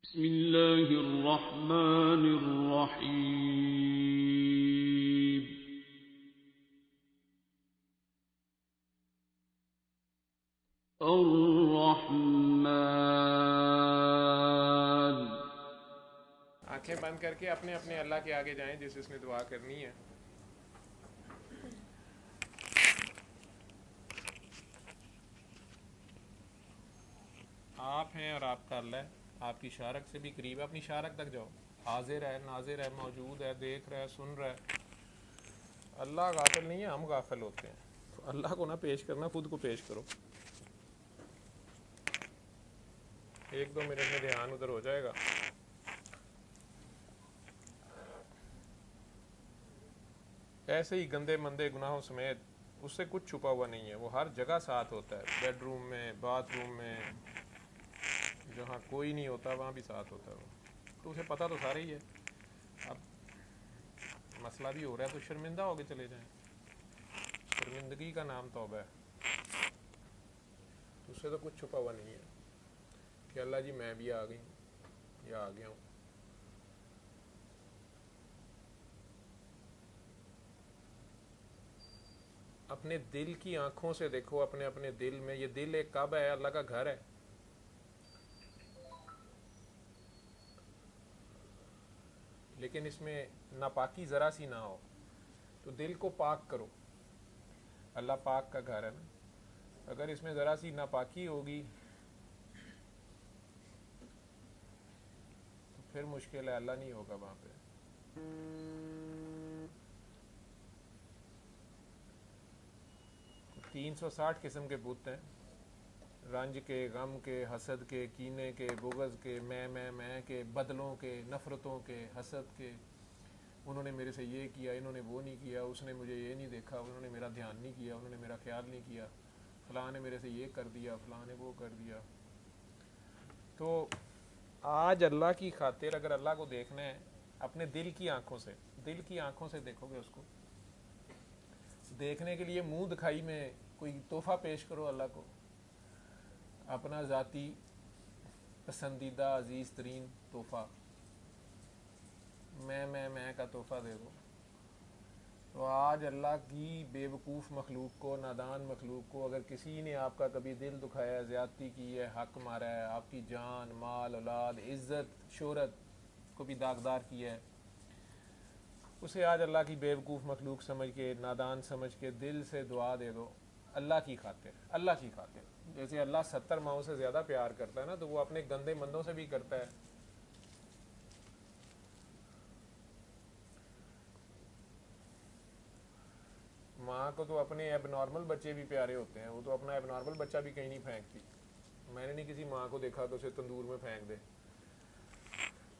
بسم الله الرحمن الرحيم. الرحمن. آنکھیں بند کر کے اپنے اپنے اللہ کے آگے جائیں جس نے دعا کرنی ہے. آپ ہیں اور آپ کا اللہ ہے. آپ کی شارک سے بھی قریب ہے. اپنی شارک تک جاؤ. حاضر ہے، ناظر ہے، موجود ہے، دیکھ رہا ہے، سن رہا ہے. اللہ غافل نہیں ہے، ہم غافل ہوتے ہیں. تو اللہ کو نہ پیش کرنا، خود کو پیش کرو. 1-2 منٹ میں دھیان ادھر ہو جائے گا. ایسے ہی گندے مندے گناہوں سمیت اس سے کچھ چھپا ہوا نہیں ہے. وہ ہر جگہ ساتھ ہوتا ہے. بیڈ روم میں، باتھ روم میں، جہاں کوئی نہیں ہوتا وہاں بھی ساتھ ہوتا ہے وہ. تو اسے پتہ تو سارے ہی ہے. اب مسئلہ بھی ہو رہا ہے تو شرمندہ ہو کے چلے جائیں. شرمندگی کا نام توبہ ہے. اس سے تو کچھ چھپا ہوا نہیں ہے کہ اللہ جی میں بھی آ گئی ہوں یا آ گیا ہوں. اپنے دل کی آنکھوں سے دیکھو. اپنے اپنے دل میں. یہ دل ایک کعبہ ہے، اللہ کا گھر ہے. لیکن اس میں ناپاکی ذرا سی نہ ہو تو دل کو پاک کرو. اللہ پاک کا گھر ہے نا. اگر اس میں ذرا سی ناپاکی ہوگی تو پھر مشکل ہے، اللہ نہیں ہوگا وہاں پہ. 360 قسم کے بت ہیں. رنج کے، غم کے، حسد کے، کینے کے، بغض کے، میں کے، بدلوں کے، نفرتوں کے، حسد کے. انہوں نے میرے سے یہ کیا، انہوں نے وہ نہیں کیا، اس نے مجھے یہ نہیں دیکھا، انہوں نے میرا دھیان نہیں کیا، انہوں نے میرا خیال نہیں کیا، فلاں نے میرے سے یہ کر دیا، فلاں نے وہ کر دیا. تو آج اللہ کی خاطر اگر اللہ کو دیکھنا ہے اپنے دل کی آنکھوں سے، دل کی آنکھوں سے دیکھو گے اس کو. دیکھنے کے لیے منہ دکھائی میں کوئی تحفہ پیش کرو اللہ کو. اپنا ذاتی پسندیدہ عزیز ترین تحفہ میں کا تحفہ دے دو. تو آج اللہ کی بے وقوف مخلوق کو، نادان مخلوق کو، اگر کسی نے آپ کا کبھی دل دکھایا ہے، زیادتی کی ہے، حق مارا ہے، آپ کی جان، مال، اولاد، عزت، شہرت کو بھی داغدار کیا ہے، اسے آج اللہ کی بے وقوف مخلوق سمجھ کے، نادان سمجھ کے دل سے دعا دے دو اللہ کی خاطر. اللہ کی خاطر. جیسے اللہ 70 ماؤں سے زیادہ پیار کرتا ہے نا، تو وہ اپنے گندے مندوں سے بھی کرتا ہے. ماں کو تو اپنے ایب نارمل بچے بھی پیارے ہوتے ہیں. وہ تو اپنا ایب نارمل بچہ بھی کہیں نہیں پھینکتی. میں نے نہیں کسی ماں کو دیکھا کہ اسے تندور میں پھینک دے.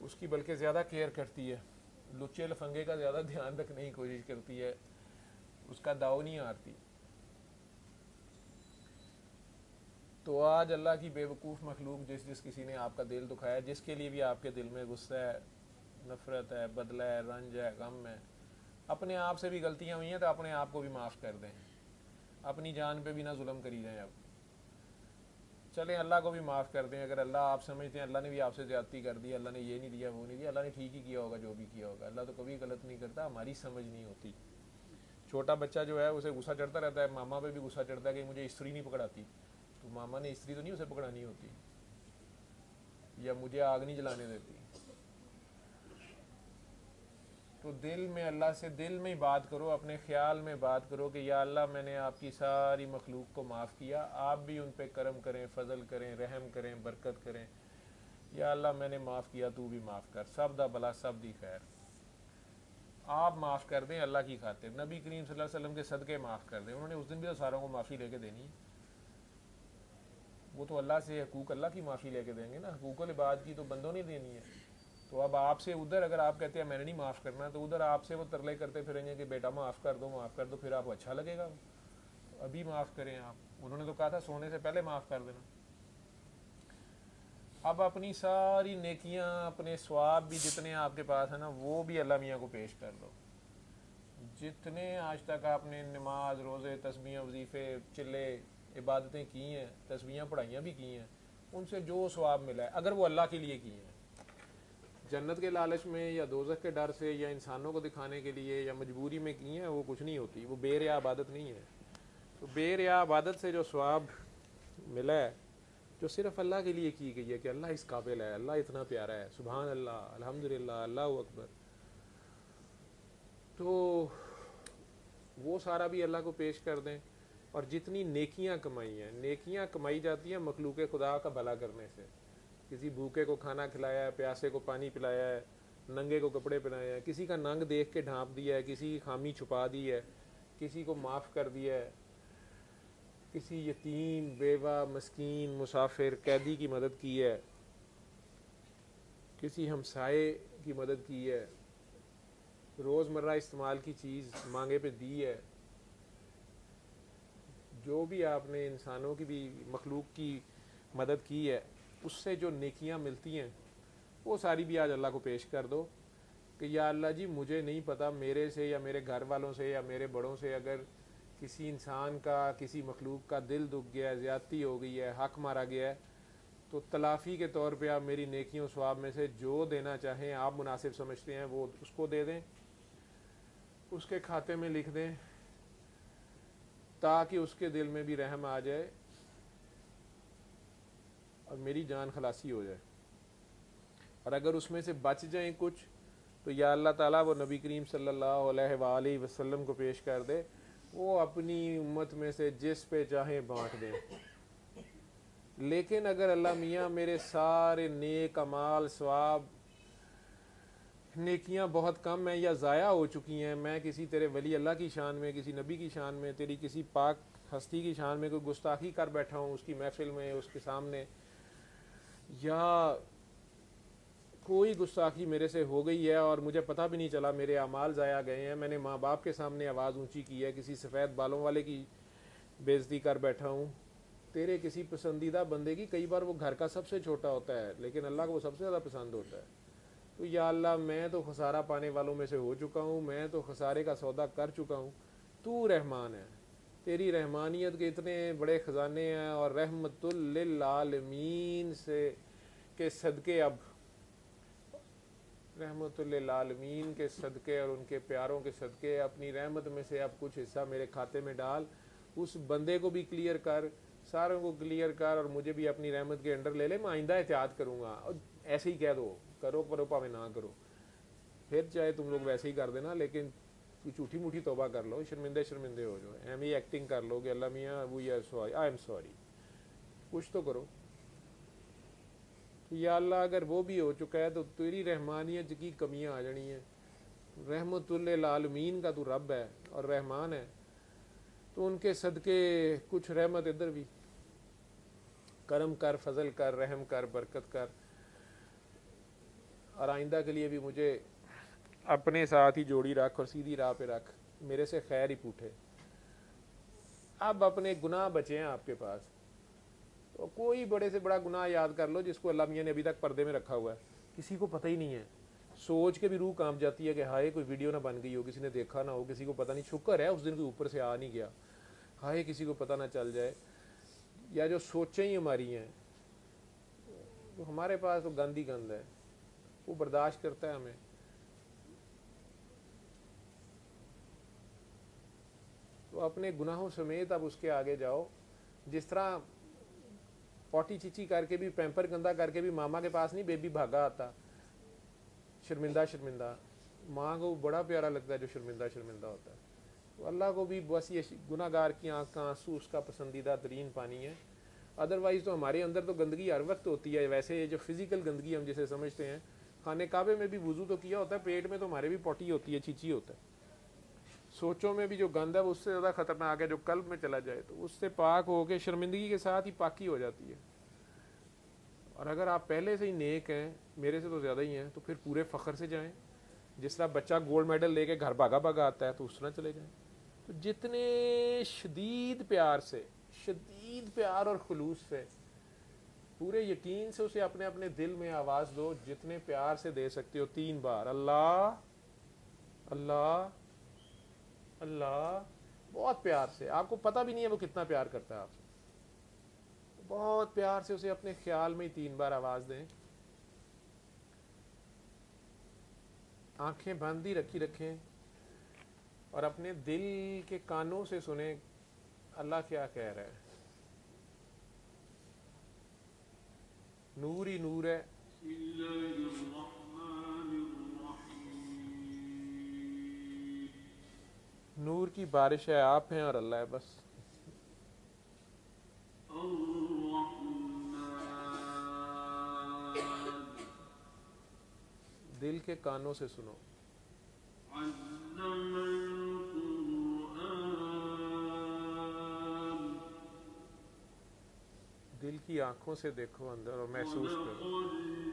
اس کی بلکہ زیادہ کیئر کرتی ہے. لچے لفنگے کا زیادہ دھیان رکھنے کی کوشش کرتی ہے. اس کا داؤ نہیں آتی. تو آج اللہ کی بے وقوف مخلوق جس کسی نے آپ کا دل دکھایا، جس کے لیے بھی آپ کے دل میں غصہ ہے، نفرت ہے، بدلہ ہے، رنج ہے، غم ہے، اپنے آپ سے بھی غلطیاں ہوئی ہیں تو اپنے آپ کو بھی معاف کر دیں. اپنی جان پہ بھی نہ ظلم کری جائیں. اب چلیں اللہ کو بھی معاف کر دیں. اگر اللہ آپ سمجھتے ہیں اللہ نے بھی آپ سے زیادتی کر دی، اللہ نے یہ نہیں دیا، وہ نہیں دیا، اللہ نے ٹھیک ہی کیا ہوگا جو بھی کیا ہوگا. اللہ تو کبھی غلط نہیں کرتا. ہماری سمجھ نہیں ہوتی. چھوٹا بچہ جو ہے اسے غصہ چڑھتا رہتا ہے. ماما پہ بھی غصہ چڑھتا ہے کہ مجھے استری نہیں پکڑاتی. تو ماما نے استری تو نہیں اسے پکڑانی ہوتی، یا مجھے آگ نہیں جلانے دیتی. تو دل میں اللہ سے دل میں بات کرو، اپنے خیال میں بات کرو کہ یا اللہ میں نے آپ کی ساری مخلوق کو معاف کیا، آپ بھی ان پہ کرم کریں، فضل کریں، رحم کریں، برکت کریں. یا اللہ میں نے معاف کیا، تو بھی معاف کر. سب دا بلا، سب دی خیر. آپ معاف کر دیں اللہ کی خاطر. نبی کریم صلی اللہ علیہ وسلم کے صدقے معاف کر دیں. انہوں نے اس دن بھی تو ساروں کو معافی لے کے دینی ہے. وہ تو اللہ سے حقوق اللہ کی معافی لے کے دیں گے نا. حقوق العباد کی تو بندوں نے دینی ہے. تو اب آپ سے ادھر اگر آپ کہتے ہیں میں نے نہیں معاف کرنا، تو ادھر آپ سے وہ ترلے کرتے پھریں گے کہ بیٹا معاف کر دو، معاف کر دو. پھر آپ کو اچھا لگے گا. تو ابھی معاف کریں آپ. انہوں نے تو کہا تھا سونے سے پہلے معاف کر دینا. اب اپنی ساری نیکیاں، اپنے ثواب بھی جتنے آپ کے پاس ہیں نا، وہ بھی اللہ میاں کو پیش کر دو. جتنے آج تک آپ نے نماز، روزے، تسبیحیں، وظیفے، چلے، عبادتیں کی ہیں، تسبیحیں پڑھائیاں بھی کی ہیں، ان سے جو ثواب ملا ہے اگر وہ اللہ کے لیے کی ہیں، جنت کے لالچ میں یا دوزخ کے ڈر سے یا انسانوں کو دکھانے کے لیے یا مجبوری میں کی ہیں، وہ کچھ نہیں ہوتی، وہ بے ریا عبادت نہیں ہے. تو بے ریا عبادت سے جو ثواب ملا ہے، جو صرف اللہ کے لیے کی گئی ہے کہ اللہ اس قابل ہے، اللہ اتنا پیارا ہے، سبحان اللہ، الحمدللہ، اللہ اکبر، تو وہ سارا بھی اللہ کو پیش کر دیں. اور جتنی نیکیاں کمائی ہیں، نیکیاں کمائی جاتی ہیں مخلوق خدا کا بھلا کرنے سے. کسی بھوکے کو کھانا کھلایا ہے، پیاسے کو پانی پلایا ہے، ننگے کو کپڑے پہنائے ہیں، کسی کا ننگ دیکھ کے ڈھانپ دیا ہے، کسی کی خامی چھپا دی ہے، کسی کو معاف کر دیا ہے، کسی یتیم، بیوہ، مسکین، مسافر، قیدی کی مدد کی ہے، کسی ہمسائے کی مدد کی ہے، روزمرہ استعمال کی چیز مانگے پہ دی ہے. جو بھی آپ نے انسانوں کی بھی مخلوق کی مدد کی ہے، اس سے جو نیکیاں ملتی ہیں وہ ساری بھی آج اللہ کو پیش کر دو کہ یا اللہ جی مجھے نہیں پتہ، میرے سے یا میرے گھر والوں سے یا میرے بڑوں سے اگر کسی انسان کا، کسی مخلوق کا دل دکھ گیا ہے، زیادتی ہو گئی ہے، حق مارا گیا ہے، تو تلافی کے طور پہ آپ میری نیکیوں ثواب میں سے جو دینا چاہیں، آپ مناسب سمجھتے ہیں، وہ اس کو دے دیں، اس کے کھاتے میں لکھ دیں، تاکہ اس کے دل میں بھی رحم آ جائے اور میری جان خلاصی ہو جائے. اور اگر اس میں سے بچ جائیں کچھ تو یا اللہ تعالیٰ وہ نبی کریم صلی اللہ علیہ وآلہ وسلم کو پیش کر دے، وہ اپنی امت میں سے جس پہ چاہیں بانٹ دیں. لیکن اگر اللہ میاں میرے سارے نیک اعمال، ثواب، نیکیاں بہت کم ہیں یا ضائع ہو چکی ہیں، میں کسی تیرے ولی اللہ کی شان میں، کسی نبی کی شان میں، تیری کسی پاک ہستی کی شان میں کوئی گستاخی کر بیٹھا ہوں اس کی محفل میں، اس کے سامنے، یا کوئی گستاخی میرے سے ہو گئی ہے اور مجھے پتہ بھی نہیں چلا، میرے اعمال ضائع گئے ہیں، میں نے ماں باپ کے سامنے آواز اونچی کی ہے، کسی سفید بالوں والے کی بےعزتی کر بیٹھا ہوں، تیرے کسی پسندیدہ بندے کی، کئی بار وہ گھر کا سب سے چھوٹا ہوتا ہے لیکن اللہ کو وہ سب سے زیادہ پسند ہوتا ہے، تو یا اللہ میں تو خسارہ پانے والوں میں سے ہو چکا ہوں، میں تو خسارے کا سودا کر چکا ہوں، تو رحمان ہے، تیری رحمانیت کے اتنے بڑے خزانے ہیں، اور رحمت للعالمین سے کے صدقے، اب رحمت للعالمین کے صدقے اور ان کے پیاروں کے صدقے اپنی رحمت میں سے اب کچھ حصہ میرے کھاتے میں ڈال، اس بندے کو بھی کلیئر کر، ساروں کو کلیئر کر، اور مجھے بھی اپنی رحمت کے انڈر لے لے، میں آئندہ احتیاط کروں گا. اور ایسے ہی کہہ دو، کرو کرو پاوے نہ کرو، پھر چاہے تم لوگ ویسے ہی کر دینا، لیکن جھوٹی موٹی توبہ کر لو، شرمندے ہو جاؤ، ایم ہی ایکٹنگ کر لو کہ اللہ میاں we are sorry, I am sorry, کچھ تو کرو. یا اللہ اگر وہ بھی ہو چکا ہے تو تیری رحمانیت کی کمیاں آ جانی ہیں. رحمت للعالمین کا تو رب ہے اور رحمان ہے، تو ان کے صدقے کچھ رحمت ادھر بھی کرم کر، فضل کر، رحم کر، برکت کر، اور آئندہ کے لیے بھی مجھے اپنے ساتھ ہی جوڑی رکھ اور سیدھی راہ پہ رکھ، میرے سے خیر ہی پوٹھے. اب اپنے گناہ بچے ہیں آپ کے پاس، تو کوئی بڑے سے بڑا گناہ یاد کر لو جس کو اللہ میاں نے ابھی تک پردے میں رکھا ہوا ہے، کسی کو پتہ ہی نہیں ہے، سوچ کے بھی روح کانپ جاتی ہے کہ ہائے کوئی ویڈیو نہ بن گئی ہو، کسی نے دیکھا نہ ہو، کسی کو پتہ نہیں، شکر ہے اس دن کوئی اوپر سے آ نہیں گیا، ہائے کسی کو پتہ نہ چل جائے. یا جو سوچیں ہی ہماری ہیں، تو ہمارے پاس تو گند ہی گند ہے، وہ برداشت کرتا ہے ہمیں. تو اپنے گناہوں سمیت اب اس کے آگے جاؤ. جس طرح پوٹی چیچی کر کے بھی، پیمپر گندا کر کے بھی ماما کے پاس نہیں بیبی بھاگا آتا شرمندہ شرمندہ، ماں کو بڑا پیارا لگتا ہے جو شرمندہ شرمندہ ہوتا ہے. تو اللہ کو بھی بس یہ گناہ گار کی آنکھ کا آنسو اس کا پسندیدہ ترین پانی ہے. ادروائز تو ہمارے اندر تو گندگی ہر وقت ہوتی ہے. ویسے یہ جو فزیکل گندگی ہم جسے سمجھتے ہیں، خانے کعبے میں بھی وضو تو کیا ہوتا ہے، پیٹ میں تو ہمارے بھی پوٹی ہوتی ہے، چیچی ہوتا ہے. سوچوں میں بھی جو گند ہے وہ اس سے زیادہ خطرناک ہے جو قلب میں چلا جائے، تو اس سے پاک ہو کے شرمندگی کے ساتھ ہی پاکی ہو جاتی ہے. اور اگر آپ پہلے سے ہی نیک ہیں، میرے سے تو زیادہ ہی ہیں، تو پھر پورے فخر سے جائیں. جس طرح بچہ گولڈ میڈل لے کے گھر بھاگا بھاگا آتا ہے تو اس طرح چلے جائیں. تو جتنے شدید پیار اور خلوص سے، پورے یقین سے اسے اپنے اپنے دل میں آواز دو، جتنے پیار سے دے سکتے ہو 3 بار، اللہ اللہ اللہ، بہت پیار سے. آپ کو پتہ بھی نہیں ہے وہ کتنا پیار کرتا ہے آپ سے. بہت پیار سے اسے اپنے خیال میں ہی 3 بار آواز دیں. آنکھیں بند ہی رکھیں اور اپنے دل کے کانوں سے سنیں اللہ کیا کہہ رہا ہے. نور ہی نور ہے. بسم اللہ الرحمن الرحیم. نور کی بارش ہے، آپ ہیں اور اللہ ہے بس. الرحمن. دل کے کانوں سے سنو. علم القرآن. دل کی آنکھوں سے دیکھو اندر اور محسوس خلق کرو.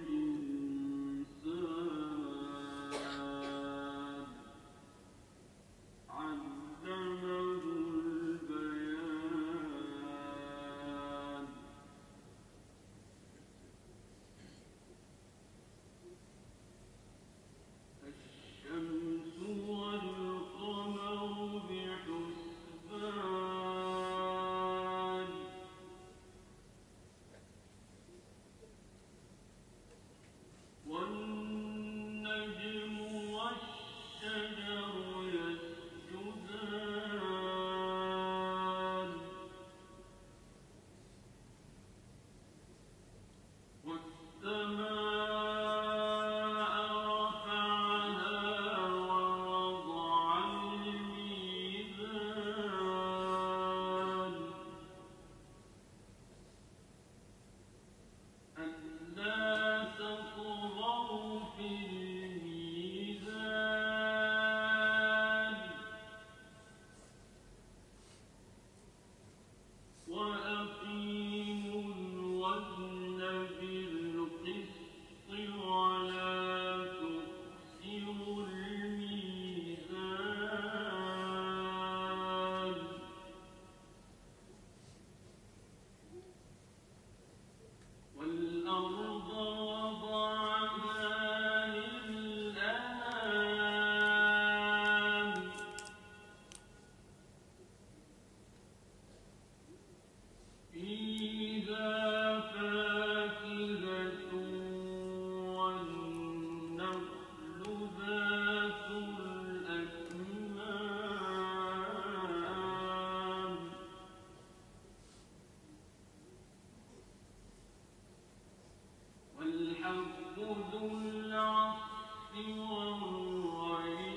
الإنسان. علمه البيان. الشمس والقمر بحسبان. والنجم والشجر يسجدان. والسماء رفعها ووضع الميزان. ألا تطغوا في الميزان. وأقيموا الوزن بالقسط ولا تخسروا الميزان. والأرض وضعها للأنام. فيها فاكهة والنخل ذات الأكمام. والحب ذو العصف والريحان.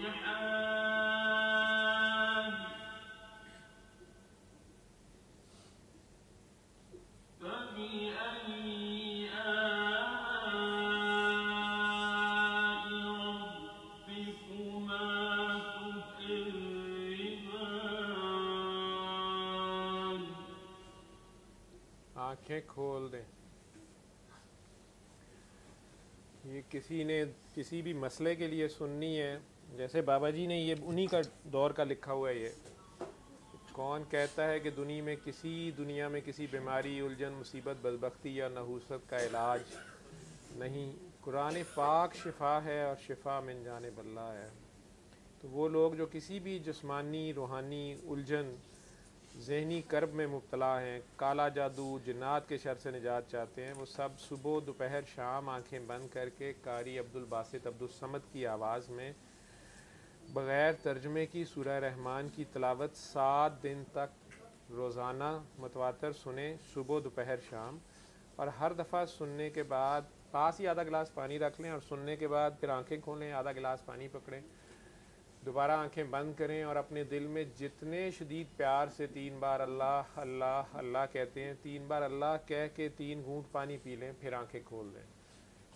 فبأي آلاء ربكما تكذبان. آنکھیں کھول دیں. یہ کسی نے کسی بھی مسئلے کے لیے سننی ہے، جیسے بابا جی نے یہ انہی کا دور کا لکھا ہوا ہے. یہ کون کہتا ہے کہ دنیا میں کسی بیماری، الجھن، مصیبت، بدبختی یا نحوست کا علاج نہیں؟ قرآن پاک شفا ہے اور شفا من جانب اللہ ہے. تو وہ لوگ جو کسی بھی جسمانی، روحانی الجھن، ذہنی کرب میں مبتلا ہیں، کالا جادو، جنات کے شر سے نجات چاہتے ہیں، وہ سب صبح دوپہر شام آنکھیں بند کر کے قاری عبدالباسط عبدالصمد کی آواز میں بغیر ترجمے کی سورہ رحمان کی تلاوت 7 دن تک روزانہ متواتر سنیں، صبح دوپہر شام. اور ہر دفعہ سننے کے بعد پاس ہی آدھا گلاس پانی رکھ لیں اور سننے کے بعد پھر آنکھیں کھولیں، آدھا گلاس پانی پکڑیں، دوبارہ آنکھیں بند کریں اور اپنے دل میں جتنے شدید پیار سے 3 بار اللہ اللہ اللہ کہتے ہیں، 3 بار اللہ کہہ کے 3 گھونٹ پانی پی لیں، پھر آنکھیں کھول دیں.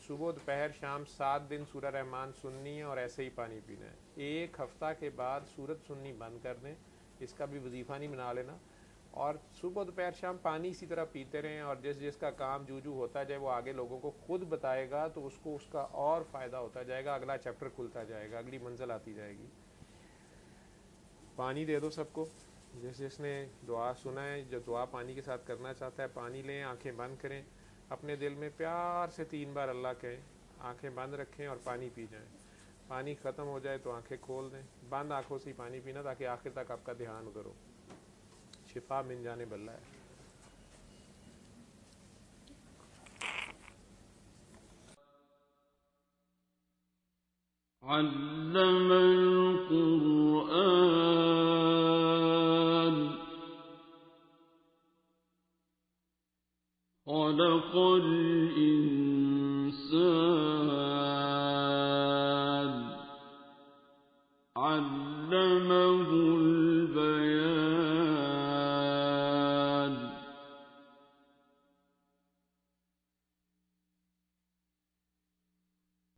صبح دوپہر شام 7 دن سورہ رحمان سننی ہے اور ایسے ہی پانی پینا ہے. 1 ہفتہ کے بعد سورت سننی بند کر دیں، اس کا بھی وظیفہ نہیں بنا لینا، اور صبح دوپہر شام پانی اسی طرح پیتے رہیں. اور جس کا کام جو ہوتا جائے وہ آگے لوگوں کو خود بتائے گا تو اس کو اس کا اور فائدہ ہوتا جائے گا، اگلا چیپٹر کھلتا جائے گا، اگلی منزل آتی جائے گی. پانی دے دو سب کو، جس نے دعا سنا ہے، جو دعا پانی کے ساتھ کرنا چاہتا ہے پانی لیں، آنکھیں بند کریں، اپنے دل میں پیار سے 3 بار اللہ کہیں، آنکھیں بند رکھیں اور پانی پی جائیں. پانی ختم ہو جائے تو آنکھیں کھول دیں، بند آنکھوں سے ہی پانی پینا تاکہ آخر تک آپ کا دھیان ادھر ہو. شفا من جانب اللہ ہے. علم القرآن خلق الإنسان